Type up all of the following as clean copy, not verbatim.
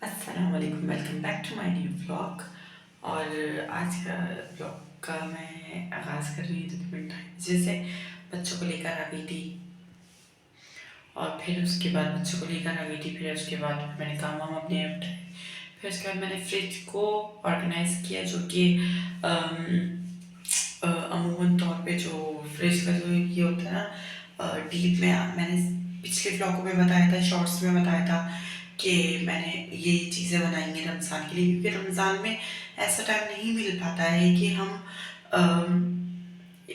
अस्सलामुअलैकुम, welcome back to my new vlog. और आज का व्लॉग का मैं आगाज़ कर रही हूँ तकरीबन 2:30 बजे से। बच्चों को लेकर आ गई थी और फिर उसके बाद बच्चों को लेकर आ गई थी। फिर उसके बाद मैंने काम वाम अपने निपटाए। फिर उसके बाद मैंने फ्रिज को ऑर्गेनाइज़ किया, जो कि अमूमन तौर पे जो फ्रिज का जो ये होता है ना, डीप में मैंने पिछले व्लॉगों में बताया था, शॉर्ट्स में बताया था कि मैंने ये चीज़ें बनाई हैं रमज़ान के लिए, क्योंकि रमज़ान में ऐसा टाइम नहीं मिल पाता है कि हम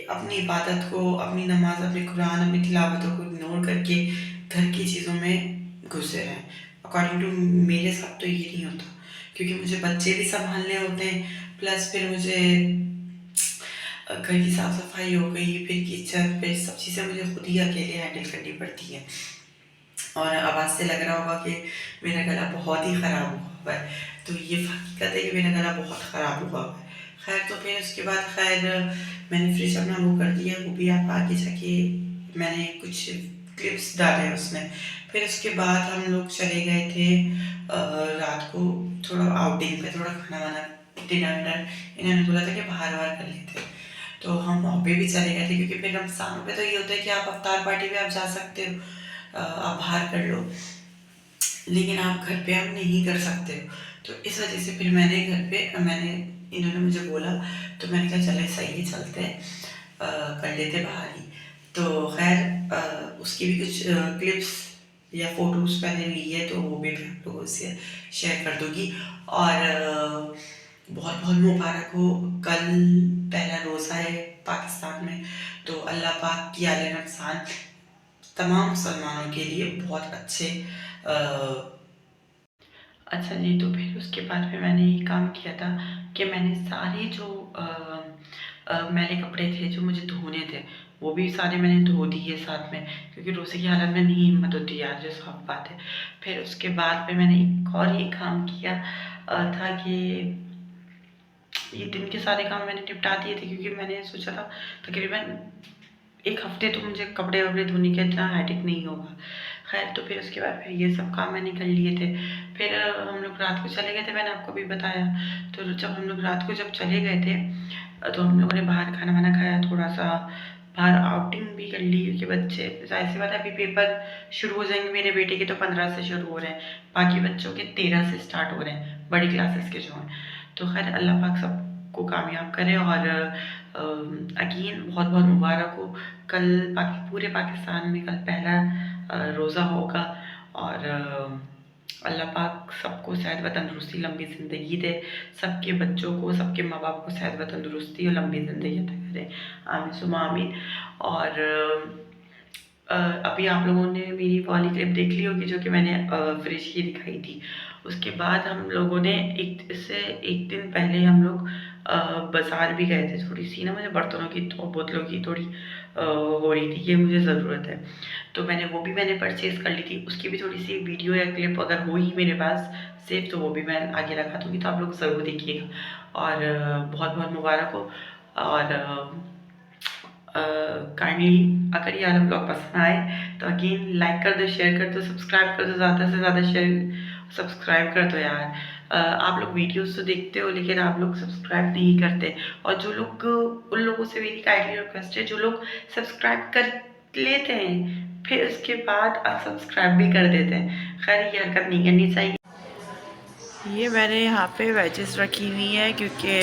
अपनी इबादत को, अपनी नमाज, अपनी कुरान, अपनी तिलावतों को इग्नोर करके घर की चीज़ों में घुसे रहें। अकॉर्डिंग टू मेरे साथ तो ये नहीं होता, क्योंकि मुझे बच्चे भी संभालने होते हैं, प्लस फिर मुझे घर की साफ़ सफाई हो गई, फिर किचन, फिर सब चीज़ें मुझे खुद ही अकेले हैंडल करनी पड़ती हैं। और आवाज़ से लग रहा होगा कि मेरा गला बहुत ही ख़राब हुआ है, तो ये हकीकत है कि मेरा गला बहुत ख़राब हुआ है। खैर, तो फिर उसके बाद मैंने फ्रिज अपना वो कर दिया, वो भी आप आगे जाके मैंने कुछ क्लिप्स डाले हैं उसमें। फिर उसके बाद हम लोग चले गए थे रात को थोड़ा आउटिंग पे, थोड़ा खाना वाना, डिनर विनर इन्होंने बोला था कि बाहर वाहर कर लेते हैं, तो हम वहाँ पे भी चले गए थे। क्योंकि फिर रमज़ान पे तो ये होता है कि आप अफ्तार पार्टी पे आप जा सकते हो, आप बाहर कर लो, लेकिन आप घर पे आप नहीं कर सकते हो। तो इस वजह से फिर मैंने घर पे मैंने इन्होंने मुझे बोला, तो मैंने कहा चले सही है, चलते हैं, कर लेते बाहर ही। तो खैर, उसकी भी कुछ क्लिप्स या फ़ोटोज़ मैंने ली है, तो वो भी मैं आप लोगों से शेयर कर दूँगी। और बहुत बहुत मुबारक हो, कल पहला रोज़ा है पाकिस्तान में, तो अल्लाह पाक की आले रमज़ान तमाम मुसलमानों के लिए बहुत अच्छे। अच्छा जी, तो फिर उसके बाद में मैंने ये काम किया था कि मैंने सारे जो मैले कपड़े थे जो मुझे धोने थे, वो भी सारे मैंने धो दिए साथ में, क्योंकि रोज़े की हालत में नहीं हिम्मत होती यार, जो साफ बात है। फिर उसके बाद में मैंने एक और ये काम किया था कि ये दिन के सारे काम मैंने निपटा दिए थे, क्योंकि मैंने सोचा था तकरीबन 1 हफ्ते तो मुझे कपड़े वपड़े धोने का इतना हेडेक नहीं होगा। खैर, तो फिर उसके बाद फिर ये सब काम मैंने कर लिए थे। फिर हम लोग रात को चले गए थे, मैंने आपको भी बताया। तो जब हम लोग रात को जब चले गए थे, तो हम लोगों ने बाहर खाना वाना खाया, थोड़ा-सा बाहर आउटिंग भी कर ली, क्योंकि बच्चे, ज़ाहिर-सी बात है, अभी पेपर शुरू हो जाएँगे। मेरे बेटे के तो 15 से शुरू हो रहे हैं, बाकी बच्चों के 13 से स्टार्ट हो रहे हैं, बड़ी क्लासेस के जो हैं। तो खैर, अल्लाह पाक सबको कामयाब करे। और अगेन बहुत-बहुत मुबारक हो। कल पूरे पाकिस्तान में कल पहला रोज़ा होगा, और अल्लाह पाक सबको सेहत व तंदुरुस्ती, लंबी ज़िंदगी दे। सबके बच्चों को, सबके माँ बाप को सेहत व तंदुरुस्ती और लंबी ज़िंदगी अता करे। आमीन सुम्मा आमीन। और अभी आप लोगों ने मेरी वाली क्लिप देख ली होगी, जो कि मैंने फ्रिज की दिखाई थी। उसके बाद हम लोगों ने इससे 1 दिन पहले हम लोग बाज़ार भी गए थे। थोड़ी-सी ना मुझे बर्तनों की और बोतलों की थोड़ी हो रही थी कि मुझे ज़रूरत है। तो वो भी मैंने परचेज़ कर ली थी। उसकी भी थोड़ी-सी वीडियो या क्लिप अगर होई मेरे पास सेव, तो वो भी मैं आगे लगा दूँगी, तो आप लोग ज़रूर देखिएगा। और बहुत-बहुत मुबारक हो। और काइंडली अगर ये वाला ब्लॉग पसंद आए, तो अगेन लाइक कर दो, शेयर कर दो, सब्सक्राइब कर दो, ज़्यादा से ज़्यादा शेयर सब्सक्राइब कर दो यार। आप लोग वीडियोस तो देखते हो, लेकिन आप लोग सब्सक्राइब नहीं करते। और जो लोग, उन लोगों से मेरी काइंडली रिक्वेस्ट है, जो लोग सब्सक्राइब कर लेते हैं फिर उसके बाद अनसब्सक्राइब भी कर देते हैं। खैर, ये हरकत नहीं करनी चाहिए। ये मैंने यहाँ पे वेजेस रखी हुई हैं, क्योंकि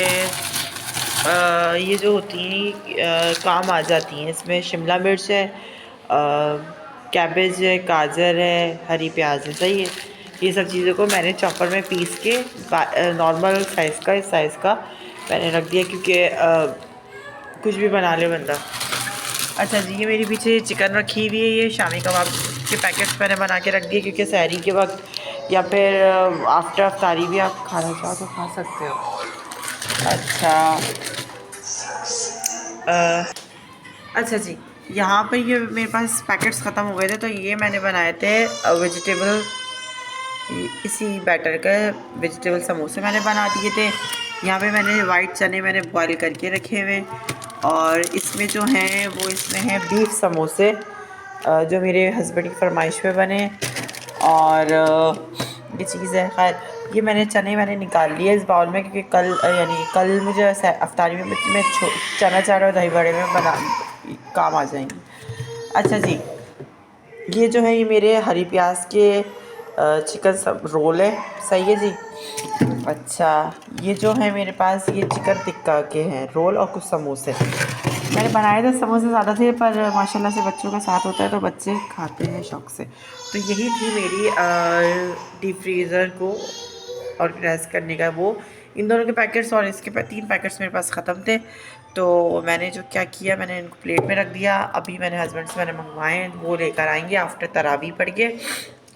ये जो होती हैं काम आ जाती हैं। इसमें शिमला मिर्च है, कैबेज है, गाजर है, हरी प्याज है, सही है। ये सब चीज़ों को मैंने चॉपर में पीस के नॉर्मल साइज़ का, इस साइज़ का मैंने रख दिया, क्योंकि कुछ भी बना ले बंदा। अच्छा जी, ये मेरे पीछे चिकन रखी हुई है, ये शामी कबाब के पैकेट्स मैंने बना के रख दिए, क्योंकि सहरी के वक्त या फिर आफ्टर अफ्तारी भी आप खाना चाहो तो खा सकते हो। अच्छा, अच्छा जी, यहाँ पर ये मेरे पास पैकेट्स ख़त्म हो गए थे, तो ये मैंने बनाए थे वेजिटेबल, इसी बैटर का वेजिटेबल समोसे मैंने बना दिए थे। यहाँ पे मैंने वाइट चने मैंने बॉईल करके रखे हुए, और इसमें जो हैं वो इसमें हैं बीफ समोसे, जो मेरे हस्बैंड की फरमाइश पे बने। और ये चीज़ है। खैर, ये मैंने निकाल लिए इस बाउल में, क्योंकि कल यानी कल मुझे अफ्तारी में मैं चना चाट और दही बड़े में बना काम आ जाएंगी। अच्छा जी, ये जो है ये मेरे हरी प्याज के चिकन सब रोल है, सही है जी। अच्छा, ये जो है मेरे पास ये चिकन टिक्का के हैं रोल और कुछ समोसे। मैंने बनाए थे, समोसे ज़्यादा थे पर माशाल्लाह से बच्चों का साथ होता है तो बच्चे खाते हैं शौक़ से। तो यही थी मेरी डीप फ्रीज़र को ऑर्गेनाइज़ करने का वो, इन दोनों के पैकेट्स और इसके 3 पैकेट्स मेरे पास ख़त्म थे। तो मैंने जो क्या किया, मैंने इनको प्लेट में रख दिया। अभी मैंने हस्बैंड से मंगवाए हैं, वो लेकर आएंगे आफ्टर तरावी पढ़ के।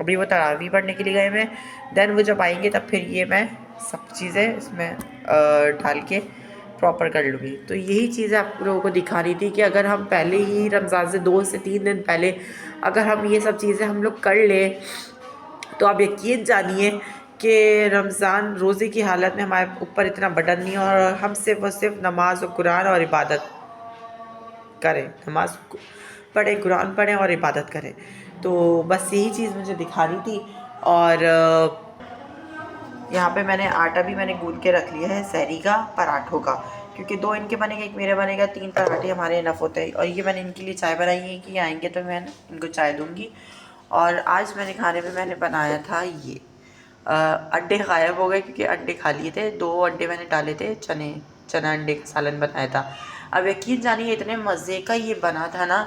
अभी वो तरावी पढ़ने के लिए गए हैं। देन वो जब आएंगे तब फिर ये मैं सब चीज़ें इसमें डाल के प्रॉपर कर लूँगी। तो यही चीज़ें आप लोगों को दिखानी थी कि अगर हम पहले ही रमज़ान से 2 से 3 दिन पहले अगर हम ये सब चीज़ें हम लोग कर लें, तो आप यकीन जानिए कि रमज़ान रोज़े की हालत में हमारे ऊपर इतना बर्डन नहीं है और हम सिर्फ नमाज और कुरान और इबादत करें, नमाज पढ़ें, कुरान पढ़ें और इबादत करें। तो बस यही चीज़ मुझे दिखानी थी। और यहाँ पे मैंने आटा भी मैंने गूंद के रख लिया है सहरी का, पराठों का, क्योंकि 2 इनके बनेगा, 1 मेरे बनेगा, 3 पराठे हमारे इनफ होते हैं। और ये मैंने इनके लिए चाय बनाई है कि आएंगे तो मैं इनको चाय दूँगी। और आज मैंने खाने में मैंने बनाया था ये अंडे गायब हो गए क्योंकि अंडे खा लिए थे, 2 अंडे मैंने डाले थे, चना अंडे का सालन बनाया था। अब यकीन जानिए इतने मज़े का ये बना था ना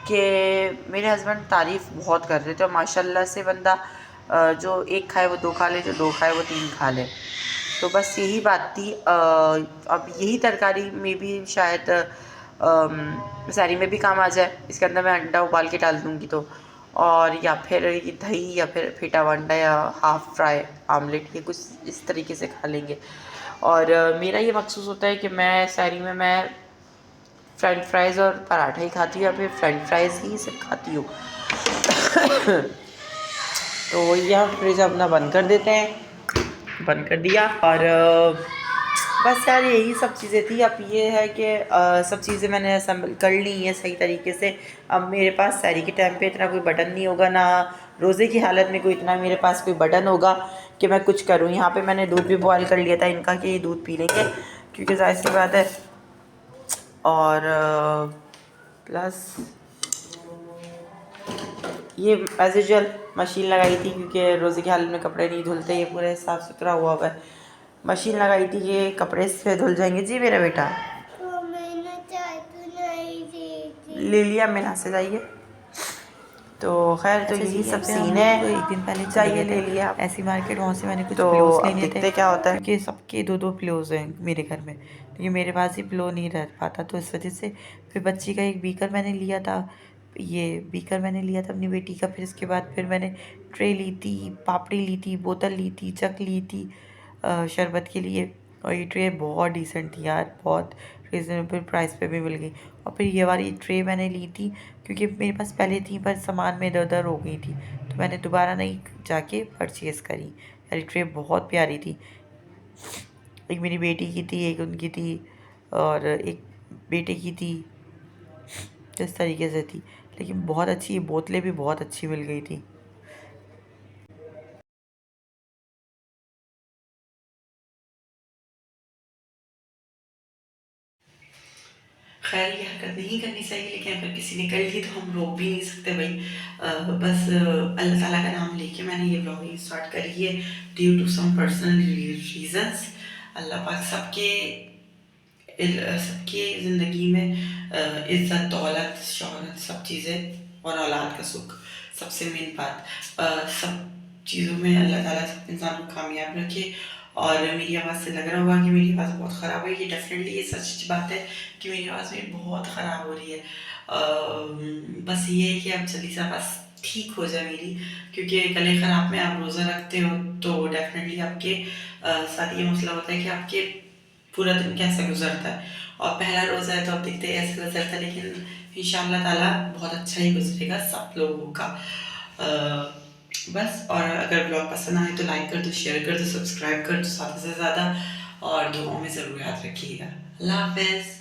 कि मेरे हस्बैंड तारीफ़ बहुत कर रहे थे। और माशाल्लाह से बंदा जो 1 खाए वो 2 खा ले, जो 2 खाए वो 3 खा ले। तो बस यही बात थी। अब यही तरकारी में भी शायद सहरी में भी काम आ जाए। इसके अंदर मैं अंडा उबाल के डाल दूँगी तो, और या फिर ये दही या फिर फेटा हुआ अंडा या हाफ़ फ्राई आमलेट, ये कुछ इस तरीके से खा लेंगे। और मेरा ये मखसूस होता है कि मैं सहरी में मैं फ्रेंच फ्राइज़ और पराठा ही खाती हूँ या फिर फ्रेंच फ्राइज़ ही सिर्फ खाती हूँ। तो यह फ्रिज अपना बंद कर देते हैं, बंद कर दिया। और बस यार यही सब चीज़ें थी। अब ये है कि सब चीज़ें मैंने असेंबल कर ली हैं सही तरीके से। अब मेरे पास सहरी के टाइम पे इतना कोई बटन नहीं होगा, ना रोज़े की हालत में कोई इतना मेरे पास कोई बटन होगा कि मैं कुछ करूँ। यहाँ पे मैंने दूध भी बॉयल कर लिया था इनका कि ये दूध पी लेंगे, क्योंकि ज़ाहिर सी बात है। और प्लस ये एज़ यूजुअल मशीन लगाई थी, क्योंकि रोज़े की हालत में कपड़े नहीं धुलते, ये पूरे साफ़ सुथरा हुआ है। मशीन लगाई थी, ये कपड़े इससे धुल जाएंगे। जी मेरा बेटा, तो मैंने चाय तो नहीं दी, ले लिया मैंने से जाइए। तो खैर तो यही सब सीन है। तो एक दिन पहले चाहिए ले लिया ऐसी मार्केट, वहाँ से मैंने कुछ पिलोज लेने थे। क्या होता है कि सबके 2-2 पिलोज हैं मेरे घर में, तो ये मेरे पास ही पिलो नहीं रह पाता, तो इस वजह से फिर बच्ची का एक बीकर मैंने लिया था। ये बीकर मैंने लिया था अपनी बेटी का। फिर इसके बाद फिर मैंने ट्रे ली थी, पापड़ी ली थी, बोतल ली थी, जग ली थी शरबत के लिए। और ये ट्रे बहुत डिसेंट थी यार, बहुत रिजनेबल प्राइस पे भी मिल गई। और फिर ये वाली ट्रे मैंने ली थी क्योंकि मेरे पास पहले थी पर सामान में इधर-उधर हो गई थी, तो मैंने दोबारा नहीं जाके परचेज़ करी। यार ये ट्रे बहुत प्यारी थी। एक मेरी बेटी की थी, एक उनकी थी और एक बेटे की थी, इस तरीके से थी। लेकिन बहुत अच्छी, बोतलें भी बहुत अच्छी मिल गई थी। खैर ये हरकत नहीं करनी चाहिए, लेकिन अगर किसी ने कर ली तो हम रोक भी नहीं सकते भाई। बस अल्लाह ताला का नाम लेके मैंने ये ब्लॉगिंग स्टार्ट करी है due to some personal reasons. Allah पाक सबके ज़िंदगी में इज़्ज़त, दौलत, शोहरत, सब चीज़ें और औलाद का सुख, सबसे मेन बात, सब चीज़ों में अल्लाह ताला सब इंसान को कामयाब रखे। और मेरी आवाज़ से लग रहा होगा कि मेरी आवाज़ बहुत ख़राब है, ये डेफिनेटली ये सच बात है कि मेरी आवाज़ मेरी बहुत ख़राब हो रही है। बस ये है कि अब जल्दी से आवाज़ ठीक हो जाए मेरी, क्योंकि गले ख़राब में आप रोज़ा रखते हो तो डेफिनेटली आपके साथ ये मसला होता है कि आपके पूरा दिन कैसे गुजरता है। और पहला रोज़ा है तो आप देखते हैं ऐसे गुजरता है, लेकिन इंशाअल्लाह ताला बहुत अच्छा ही गुजरेगा सब लोगों का। बस, और अगर ब्लॉग पसंद आए तो लाइक कर दो, शेयर कर दो, सब्सक्राइब कर दो ज़्यादा से ज़्यादा, और दुआओं में ज़रूर याद रखिएगा। अल्लाह हाफ़िज़।